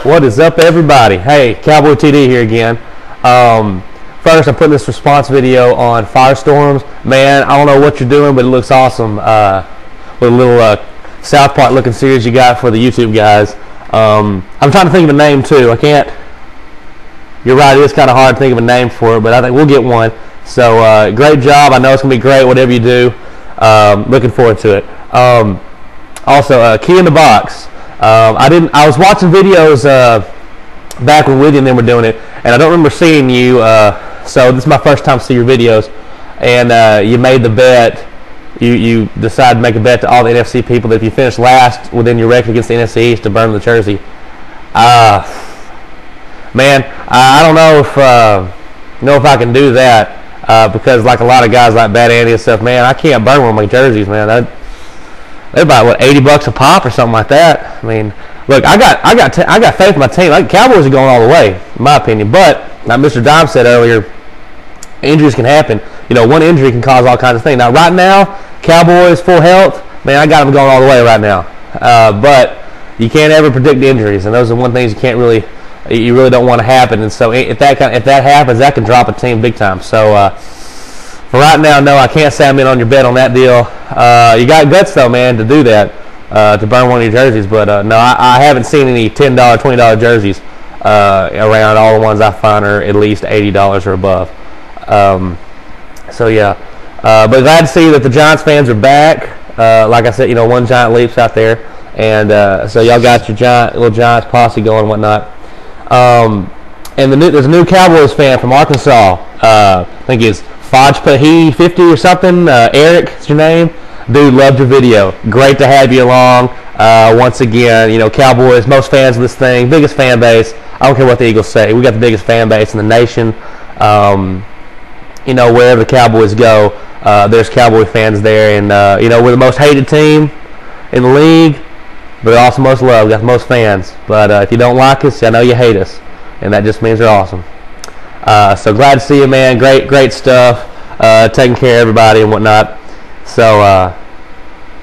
What is up, everybody? Hey, Cowboy TD here again. First, I'm putting this response video on Firestorms. Man, I don't know what you're doing, but it looks awesome. With a little South Park looking series you got for the YouTube guys. I'm trying to think of a name too. I can't. You're right, it is kind of hard to think of a name for it, but I think we'll get one. So great job. I know it's gonna be great, whatever you do. Looking forward to it. Also, Key in the Box. I was watching videos back when Willie and them were doing it, and I don't remember seeing you. So this is my first time to see your videos, and you made the bet. You decided to make a bet to all the NFC people that if you finish last within your record against the NFC East to burn the jersey. Man, I don't know if I can do that because like a lot of guys like Bad Andy and stuff, man, I can't burn one of my jerseys, man. They're about what, $80 a pop or something like that. I mean, look, I got faith in my team. Like, Cowboys are going all the way, in my opinion. But like Mr. Dime said earlier, injuries can happen. You know, one injury can cause all kinds of things. Now, right now, Cowboys full health, man, I got them going all the way right now. But you can't ever predict injuries, and those are one things you really don't want to happen. And so if that happens, that can drop a team big time. So for right now, no, I can't say I'm in on your bet on that deal. You got guts though, man, to do that, to burn one of your jerseys. But no, I haven't seen any $10, $20 jerseys around. All the ones I find are at least $80 or above. So yeah, but glad to see that the Giants fans are back. Like I said, you know, one Giant Leap's out there, and so y'all got your little Giants posse going and whatnot. And there's a new Cowboys fan from Arkansas. I think it's Fajpahi 50 or something. Eric, is your name? Dude, loved your video. Great to have you along. Once again, you know, Cowboys, most fans of this thing, biggest fan base. I don't care what the Eagles say. We got the biggest fan base in the nation. You know, wherever the Cowboys go, there's Cowboy fans there. And, you know, we're the most hated team in the league, but also most loved. We got the most fans. But if you don't like us, I know you hate us. And that just means you're awesome. So glad to see you, man. Great stuff. Taking care of everybody and whatnot. So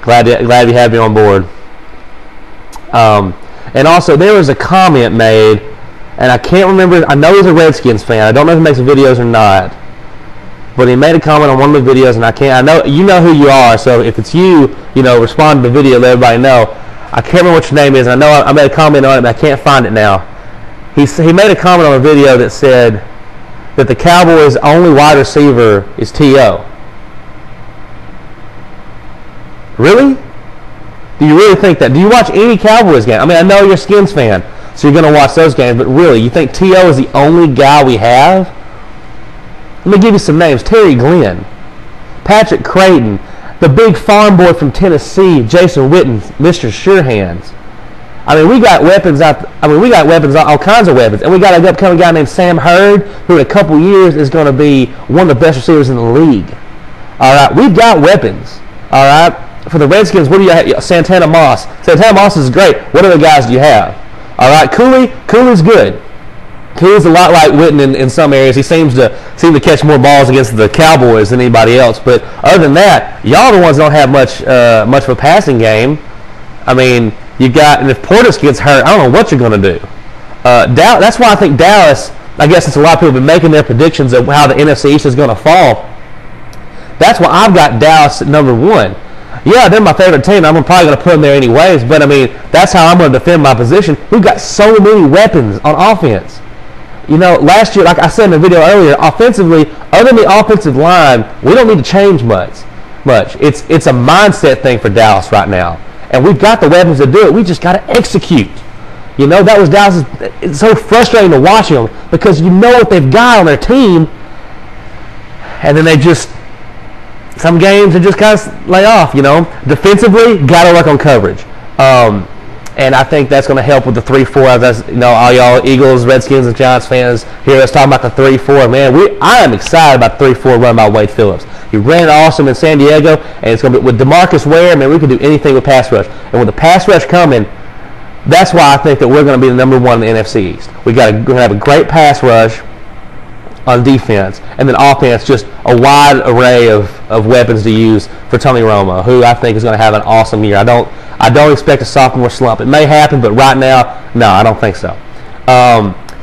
glad to have you on board. And also, there was a comment made, and I can't remember. I know he's a Redskins fan. I don't know if he makes videos or not. But he made a comment on one of the videos, and I know you know who you are. So if it's you, you know, respond to the video, let everybody know. I can't remember what your name is. And I know I made a comment on it, but I can't find it now. He made a comment on a video that said that the Cowboys' only wide receiver is T.O. Really? Do you really think that? Do you watch any Cowboys game? I mean, I know you're a Skins fan, so you're going to watch those games, but really, you think T.O. is the only guy we have? Let me give you some names. Terry Glenn, Patrick Creighton, the big farm boy from Tennessee, Jason Witten, Mr. Surehands. I mean, we got weapons all kinds of weapons. And we got an upcoming guy named Sam Hurd, who in a couple years is going to be one of the best receivers in the league. All right, we've got weapons. All right, for the Redskins, what do you have? Santana Moss. Santana Moss is great. What other guys do you have? All right, Cooley's good. Cooley's a lot like Witten in some areas. He seems to catch more balls against the Cowboys than anybody else. But other than that, y'all the ones that don't have much of a passing game. I mean, and if Portis gets hurt, I don't know what you're going to do. That's why I think Dallas, I guess since a lot of people have been making their predictions of how the NFC East is going to fall, that's why I've got Dallas at number one. Yeah, they're my favorite team. I'm probably going to put them there anyways, but I mean, that's how I'm going to defend my position. We've got so many weapons on offense. You know, last year, like I said in the video earlier, offensively, other than the offensive line, we don't need to change much. It's a mindset thing for Dallas right now. And we've got the weapons to do it. We just got to execute. You know, that was Dallas. It's so frustrating to watch them because you know what they've got on their team, and then some games they just kind of lay off. You know, defensively, got to work on coverage. And I think that's going to help with the 3-4. As you know, all y'all Eagles, Redskins, and Giants fans hear us talking about the 3-4. Man, I am excited about the 3-4 run by Wade Phillips. He ran awesome in San Diego, and it's going to be with DeMarcus Ware. Man, we can do anything with pass rush. And with the pass rush coming, that's why I think that we're going to be the number one in the NFC East. We're going to have a great pass rush on defense, and then offense, just a wide array of weapons to use for Tony Romo, who I think is going to have an awesome year. I don't expect a sophomore slump. It may happen, but right now, no, I don't think so.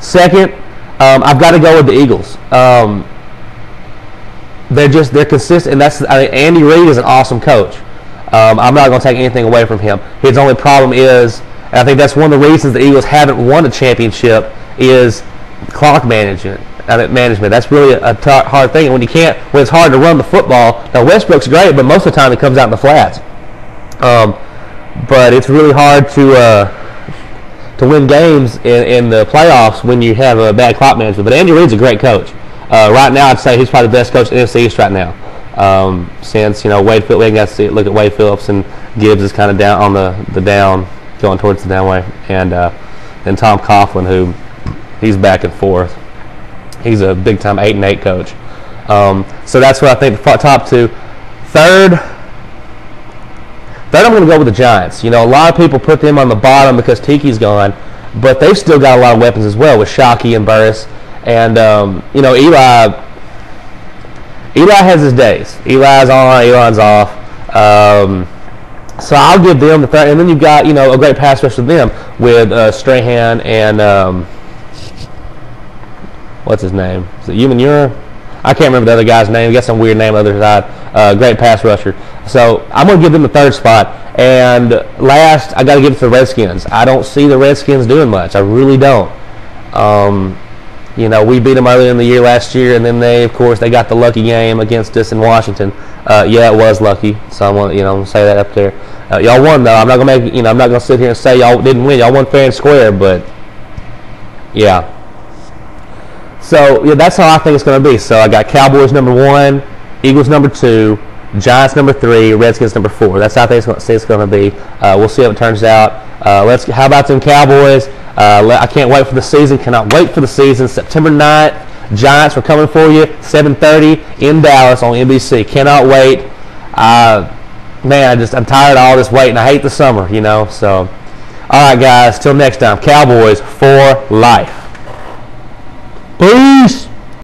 Second, I've got to go with the Eagles. They're consistent, and Andy Reid is an awesome coach. I'm not going to take anything away from him. His only problem is, and I think that's one of the reasons the Eagles haven't won a championship, is clock management. That's really a hard thing. And when it's hard to run the football. Now Westbrook's great, but most of the time he comes out in the flats. But it's really hard to win games in the playoffs when you have a bad clock management. But Andy Reid's a great coach. Right now, I'd say he's probably the best coach in the NFC East right now. Since Wade Phillips, we ain't got to look at Wade Phillips, and Gibbs is kind of down on the down, going towards the down way, and Tom Coughlin, who he's back and forth. He's a big time 8-8 coach. So that's what I think the top two. Third, I'm going to go with the Giants. A lot of people put them on the bottom because Tiki's gone, but they've still got a lot of weapons as well with Shockey and Burris. And, Eli has his days. Eli's on, Elon's off. So I'll give them the third. And then you've got, a great pass rush with them with Strahan and what's his name? Is it Umanura? I can't remember the other guy's name. He got some weird name on the other side. Great pass rusher. So I'm going to give them the third spot. And last, I got to give it to the Redskins. I don't see the Redskins doing much. I really don't. We beat them earlier in the year last year, and then they got the lucky game against us in Washington. Yeah, it was lucky. So I want to say that up there. Y'all won though. I'm not gonna sit here and say y'all didn't win. Y'all won fair and square, but yeah. So yeah, that's how I think it's going to be. So I got Cowboys number 1, Eagles number 2, Giants number 3, Redskins number 4. That's how I think it's going to be. We'll see how it turns out. How about them Cowboys? I can't wait for the season. Cannot wait for the season. September 9th, Giants are coming for you. 7:30 in Dallas on NBC. Cannot wait. I'm tired of all this waiting. I hate the summer, So, all right, guys. Till next time. Cowboys for life. Peace.